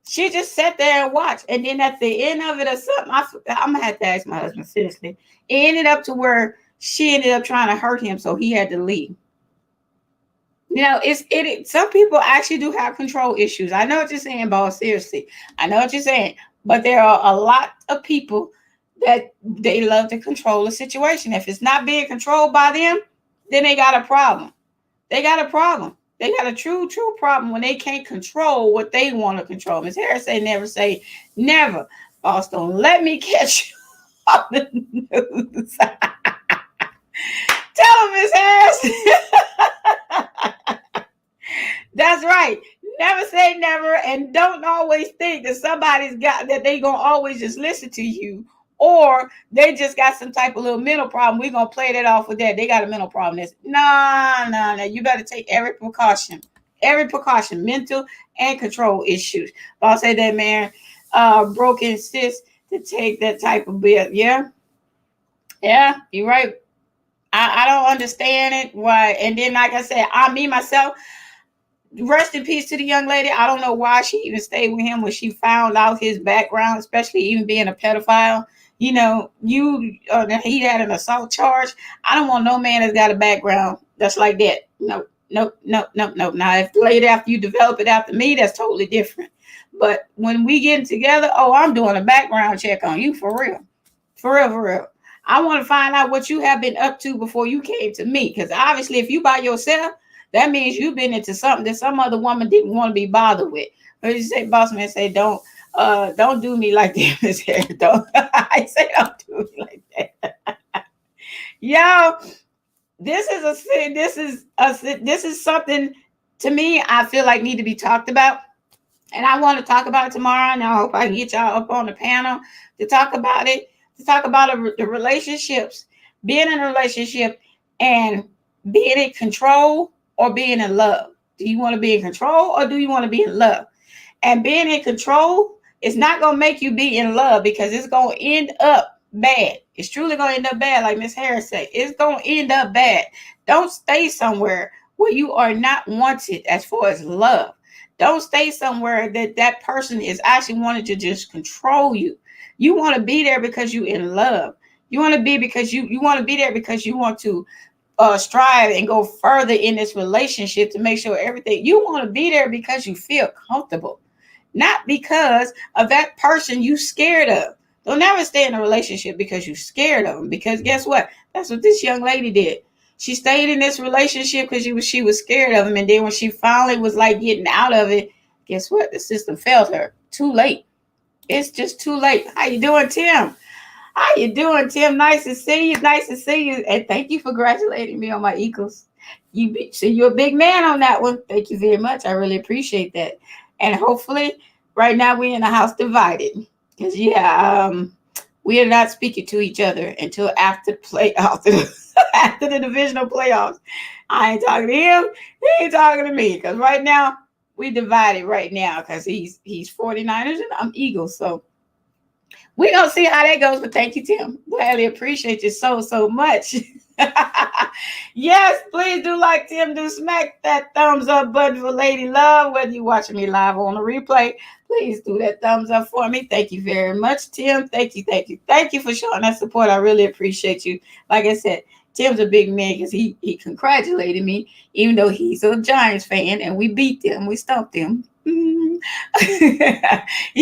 She just sat there and watched. And then at the end of it or something, I'm going to have to ask my husband seriously. It ended up to where she ended up trying to hurt him, so he had to leave. You know, some people actually do have control issues. I know what you're saying, boss. Seriously. I know what you're saying. But there are a lot of people that they love to control a situation. If it's not being controlled by them, then they got a problem. They got a problem. They got a true problem when they can't control what they want to control. Ms. Harris say never. Boss, don't let me catch you on the news. Tell him, Ms. Harris. That's right. Never say never, and don't always think that that they gonna always just listen to you, or they just got some type of little mental problem. We're gonna play that off with that. They got a mental problem. No. You better take every precaution, mental and control issues. But I'll say that man broke insist to take that type of bit. Yeah, you're right. I don't understand it. Why? And then, like I said, myself, rest in peace to the young lady. I don't know why she even stayed with him when she found out his background, especially even being a pedophile. You know, he had an assault charge. I don't want no man that's got a background that's like that. No. Now, if later after you develop it after me, that's totally different. But when we get together, I'm doing a background check on you for real. For real. I want to find out what you have been up to before you came to me. Because obviously, if you by yourself, that means you've been into something that some other woman didn't want to be bothered with. But you say, boss man, say, don't do me like that, Miss Harris. I say, don't do me like that. Yo, this is something to me I feel like need to be talked about. And I want to talk about it tomorrow. And I hope I can get y'all up on the panel to talk about it. To talk about the relationships, being in a relationship and being in control or being in love. Do you want to be in control or do you want to be in love? And being in control is not going to make you be in love, because it's going to end up bad. It's truly going to end up bad, like Miss Harris said. It's going to end up bad. Don't stay somewhere where you are not wanted as far as love. Don't stay somewhere that person is actually wanting to just control you. You want to be there because you're in love. You want to be because you want to be there because you want to strive and go further in this relationship to make sure everything. You want to be there because you feel comfortable, not because of that person you scared of. Don't never stay in a relationship because you're scared of them. Because guess what? That's what this young lady did. She stayed in this relationship because she was scared of him. And then when she finally was like getting out of it, guess what? The system failed her. Too late. It's just too late. How you doing, Tim? How you doing, Tim? Nice to see you. And thank you for congratulating me on my Eagles. You're a big man on that one. Thank you very much. I really appreciate that. And hopefully, right now we're in a house divided. Because we are not speaking to each other until after the divisional playoffs. I ain't talking to him. He ain't talking to me. Because right now, we divided right now because he's 49ers and I'm Eagles. So we're going to see how that goes. But thank you, Tim. Gladly appreciate you so much. Yes, please do like Tim. Do smack that thumbs up button for Lady Love. Whether you're watching me live or on the replay, please do that thumbs up for me. Thank you very much, Tim. Thank you. Thank you for showing that support. I really appreciate you. Like I said, Tim's a big man because he congratulated me, even though he's a Giants fan and we beat them. We stumped them. He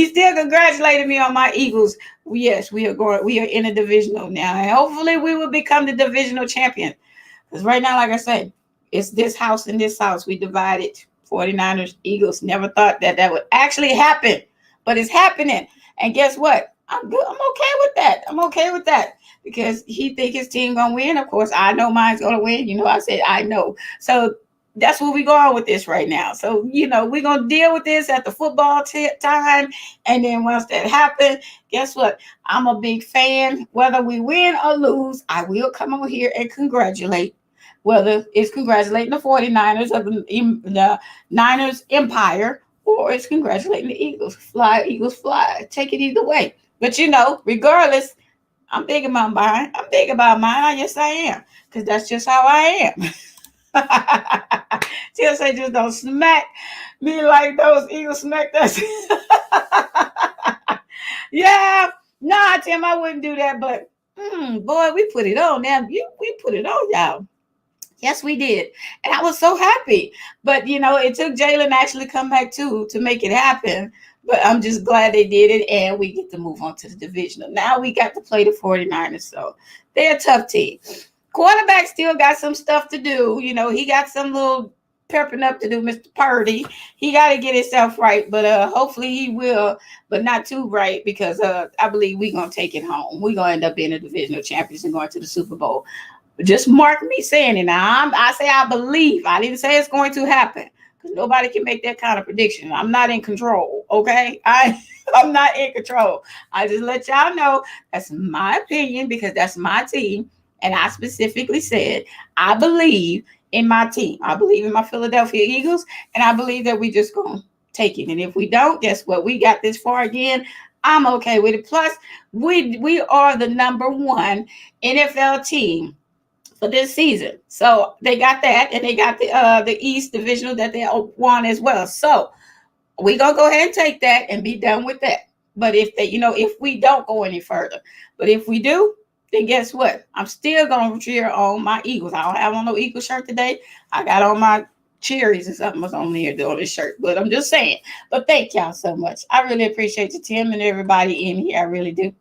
still congratulated me on my Eagles. Yes, we are in a divisional now. And hopefully we will become the divisional champion. Because right now, like I said, it's this house and this house. We divided 49ers, Eagles. Never thought that would actually happen. But it's happening. And guess what? I'm good. I'm okay with that. Because he think his team gonna win. Of course, I know mine's gonna win. You know, I said I know. So that's where we going with this right now. So, we're going to deal with this at the football time. And then once that happens, guess what? I'm a big fan. Whether we win or lose, I will come over here and congratulate. Whether it's congratulating the 49ers of the Niners empire, or it's congratulating the Eagles. Fly, Eagles, fly. Take it either way. But, regardless, I'm big about mine. Yes, I am. Because that's just how I am. TSA just don't smack me like those Eagles smacked us. Yeah. Nah, Tim, I wouldn't do that. But, boy, we put it on them. We put it on y'all. Yes, we did. And I was so happy. But, it took Jalen actually come back too to make it happen. But I'm just glad they did it. And we get to move on to the divisional. Now we got to play the 49ers. So they're a tough team. Quarterback still got some stuff to do. He got some little pepping up to do, Mr. Purdy. He got to get himself right. But hopefully he will. But not too right, because I believe we're going to take it home. We're going to end up being a divisional champions and going to the Super Bowl. Just mark me saying it. Now, I say I believe. I didn't say it's going to happen, because nobody can make that kind of prediction. I'm not in control, okay? I'm not in control. I just let y'all know that's my opinion, because that's my team. And I specifically said I believe in my team. I believe in my Philadelphia Eagles, and I believe that we just going to take it. And if we don't, guess what? We got this far again. I'm okay with it. Plus, we are the number 1 NFL team for this season. So they got that, and they got the East Divisional that they won as well. So we're going to go ahead and take that and be done with that. But if we don't go any further, but if we do, then guess what? I'm still going to cheer on my Eagles. I don't have on no Eagle shirt today. I got on my cherries and something was on here on this shirt, but I'm just saying. But thank y'all so much. I really appreciate you, Tim, and everybody in here. I really do.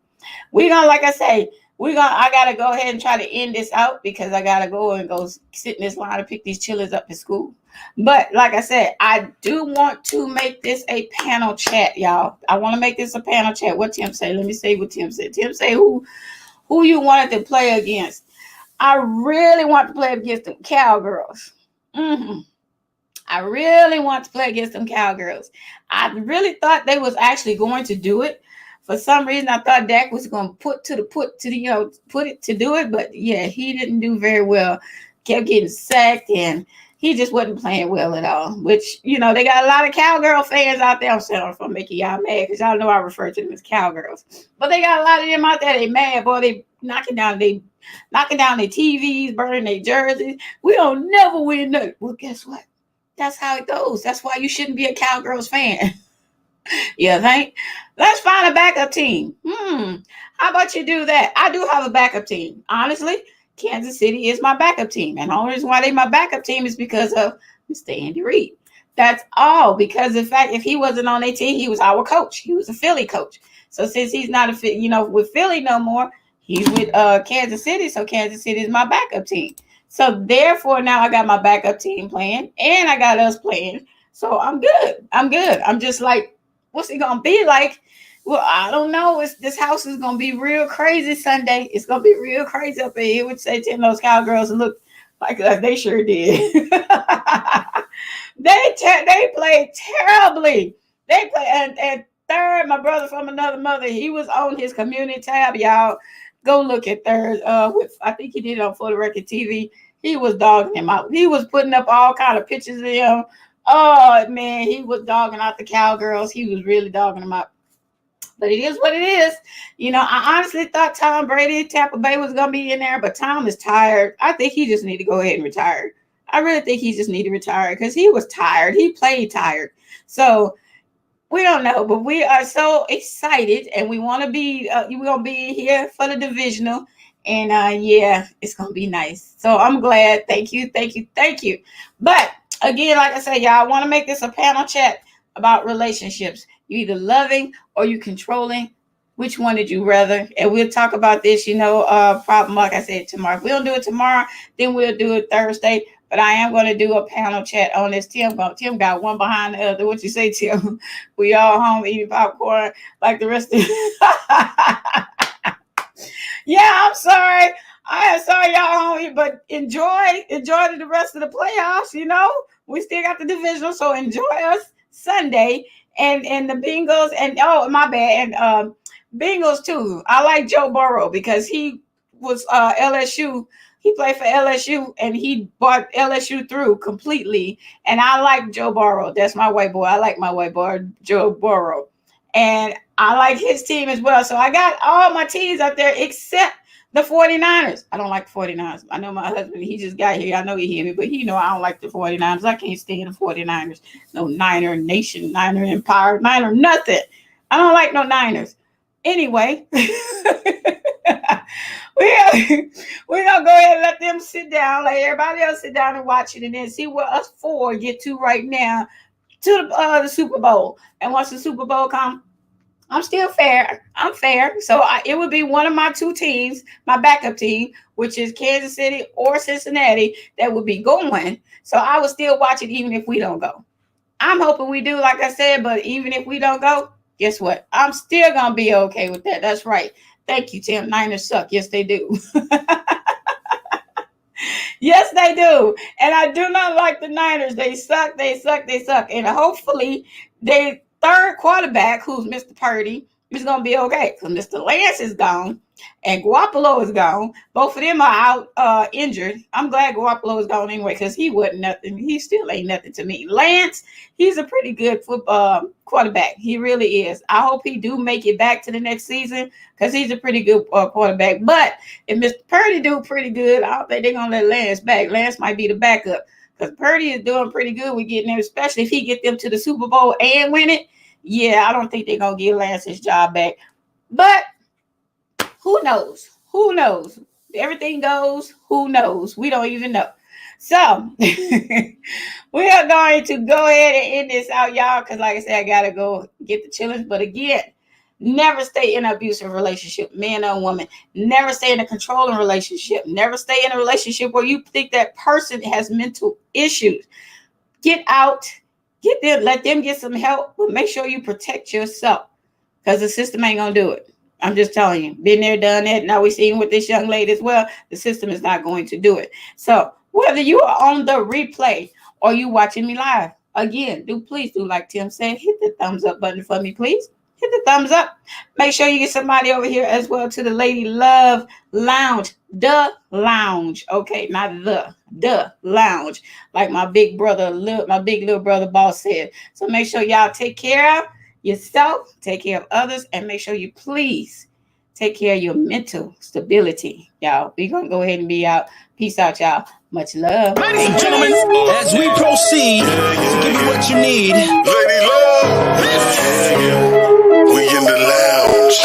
We're going to, like I say, I got to go ahead and try to end this out, because I got to go sit in this line and pick these chillers up at school. But like I said, I do want to make this a panel chat, y'all. I want to make this a panel chat. What Tim say? Let me say what Tim said. Tim say who you wanted to play against. I really want to play against them Cowgirls. I really want to play against them Cowgirls. I really thought they was actually going to do it. For some reason, I thought Dak was going to put it to do it, but yeah, he didn't do very well. Kept getting sacked, and he just wasn't playing well at all. Which, they got a lot of Cowgirl fans out there. I'm sorry for making y'all mad, because y'all know I refer to them as Cowgirls. But they got a lot of them out there. They mad, boy. They knocking down their TVs, burning their jerseys. We don't never win nothing. Well, guess what? That's how it goes. That's why you shouldn't be a Cowgirls fan. You think? Let's find a backup team. How about you do that? I do have a backup team. Honestly, Kansas City is my backup team. And the only reason why they're my backup team is because of Mr. Andy Reid. That's all. Because in fact, if he wasn't on their team, he was our coach. He was a Philly coach. So since he's not with Philly no more, he's with Kansas City. So Kansas City is my backup team. So therefore, now I got my backup team playing, and I got us playing. So I'm good. I'm just like, what's it gonna be like? Well, I don't know. This house is gonna be real crazy Sunday. It's gonna be real crazy up here. It would say to those Cowgirls look like they sure did. They played terribly. They played and third, my brother from another mother, he was on his community tab, y'all. Go look at third. I think he did it on For the Record TV. He was dogging him out. He was putting up all kind of pictures of him. Oh man, he was dogging out the Cowgirls. He was really dogging them out. But it is what it is. I honestly thought Tom Brady, Tampa Bay was going to be in there, but Tom is tired. I think he just need to go ahead and retire. I really think he just need to retire, because he was tired. He played tired. So we don't know, but we are so excited, and we want to be, we're going to be here for the divisional. And yeah, it's going to be nice. So I'm glad. Thank you. But again, like I said, y'all, I want to make this a panel chat about relationships. You either loving or you controlling. Which one did you rather? And we'll talk about this, problem, like I said, tomorrow. If we don't do it tomorrow, then we'll do it Thursday. But I am going to do a panel chat on this. Tim got one behind the other. What you say, Tim? We all home eating popcorn like the rest of Yeah, I'm sorry. I saw y'all home, but enjoy the rest of the playoffs. You know, we still got the divisional, so enjoy us Sunday and the Bengals. And oh, my bad, and Bengals too. I like Joe Burrow because he was LSU. He played for LSU and he brought LSU through completely. And I like Joe Burrow. That's my white boy. I like my white boy, Joe Burrow. And I like his team as well. So I got all my teams out there except the 49ers. I don't like the 49ers. I know my husband, he just got here. I know he hear me, but he know I don't like the 49ers. I can't stand the 49ers. No Niner Nation, Niner Empire, Niner nothing. I don't like no Niners. Anyway, we're going to go ahead and let them sit down, let everybody else sit down and watch it, and then see what us four get to right now to the Super Bowl. And once the Super Bowl comes, I'm still fair. I'm fair. So it would be one of my two teams, my backup team, which is Kansas City or Cincinnati, that would be going. So I would still watch it even if we don't go. I'm hoping we do, like I said, but even if we don't go, guess what? I'm still going to be okay with that. That's right. Thank you, Tim. Niners suck. Yes, they do. Yes, they do. And I do not like the Niners. They suck. They suck. They suck. And hopefully their third quarterback, who's Mr. Purdy, is going to be okay. Because Mr. Lance is gone and Garoppolo is gone. Both of them are out injured. I'm glad Garoppolo is gone anyway because he wasn't nothing. He still ain't nothing to me. Lance, he's a pretty good football quarterback. He really is. I hope he do make it back to the next season because he's a pretty good quarterback. But if Mr. Purdy do pretty good, I don't think they're going to let Lance back. Lance might be the backup because Purdy is doing pretty good with getting them, especially if he get them to the Super Bowl and win it. Yeah, I don't think they're going to give Lance his job back. But who knows? Who knows? Everything goes. Who knows? We don't even know. So we are going to go ahead and end this out, y'all, because like I said, I got to go get the chillings. But again, never stay in an abusive relationship, man or woman. Never stay in a controlling relationship. Never stay in a relationship where you think that person has mental issues. Get out. Get them. Let them get some help. But make sure you protect yourself because the system ain't going to do it. I'm just telling you, been there, done that. Now we're seeing with this young lady as well. The system is not going to do it. So whether you are on the replay or you watching me live, again, please do like Tim said, hit the thumbs up button for me, please. Hit the thumbs up. Make sure you get somebody over here as well to the Lady Love Lounge. The Lounge. Okay, not the Lounge. Like my big little brother boss said. So make sure y'all take care of yourself, take care of others, and make sure you please take care of your mental stability, y'all. We're going to go ahead and be out. Peace out, y'all. Much love. Ladies and gentlemen, as we proceed to give you what you need. Lady Love. We in the lounge.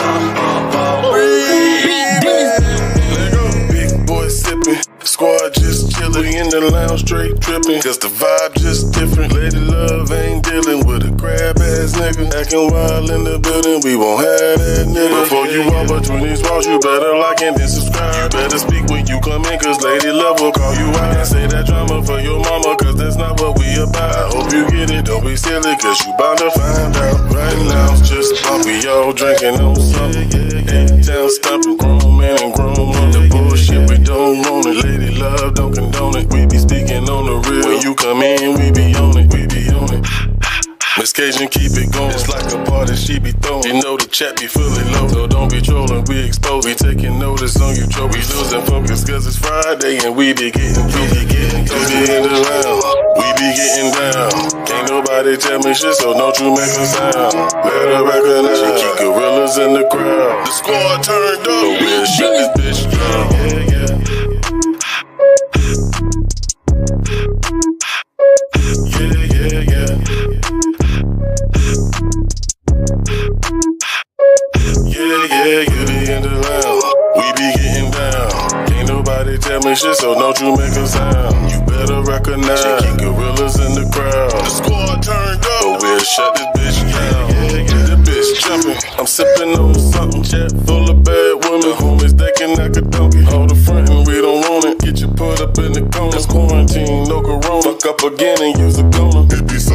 Big boy sipping. Squad just chillin'. We in the lounge straight trippin'. Cause the vibe just different. Lady Love ain't dealing with a crab ass nigga. Acting wild in the building, we won't have that nigga. Before you walk between these walls, you better like and then subscribe. You better speak when you come in, cause Lady Love will call you out. And say that drama for your mama, cause that's not what we about. I hope you get it, don't be silly, cause you bound to find out. Right now, it's just fun, we all drinking on something. Town stomping, grown man and grown woman. The bullshit, we don't want it. Lady Love don't condone it. We be speaking on the real. When you come in, we be on it. We be on it. Miss Cajun, keep it going. It's like a party she be throwing. You know the chat be fully low, so don't be trolling. We exposed. We taking notice on you, Joe. We losing focus cause it's Friday and we be getting in the round. We be getting down. Can't nobody tell me shit, so don't you make a sound. Better recognize. She keep gorillas in the crowd. The squad turned up. So we'll shut this bitch down. Yeah, you be in the lounge. We be getting down. Can't nobody tell me shit, so don't you make a sound. You better recognize. She keep gorillas in the crowd. The squad turned up. So we'll shut this bitch down. The bitch jumping. I'm sipping on something. Chat full of bad women. Homies that can knock a donkey. Hold the front and we don't want it. Get you put up in the corner. It's quarantine, no corona. Fuck up again and use a gunner. It be so.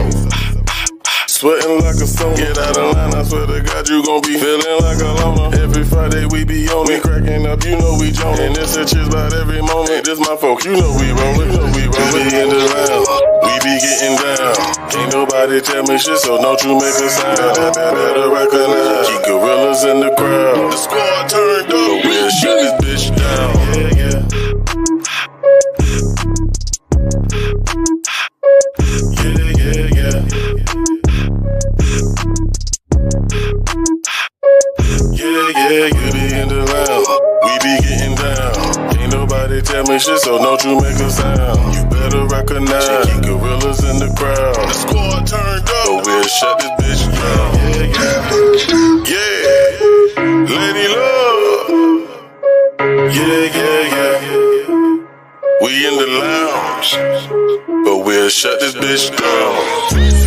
Sweating like like a song. Get out of line, I swear to God, you gon' be feeling like a loner. Every Friday we be on it, cracking up, you know we jonin'. And it's a chill about every moment. This my folk, you know we rollin', we be in the round, we be getting down. Ain't nobody tell me shit, so don't you make a sound. Better recognize, keep gorillas in the crowd. The squad turned up, we'll shut this bitch down. Yeah. Yeah, you be in the lounge, we be getting down. Ain't nobody tell me shit, so don't you make a sound. You better recognize, keep gorillas in the crowd. The squad turned up, so we'll shut this bitch down. Yeah, Lady Love. Yeah. We in the lounge, but we'll shut this bitch down.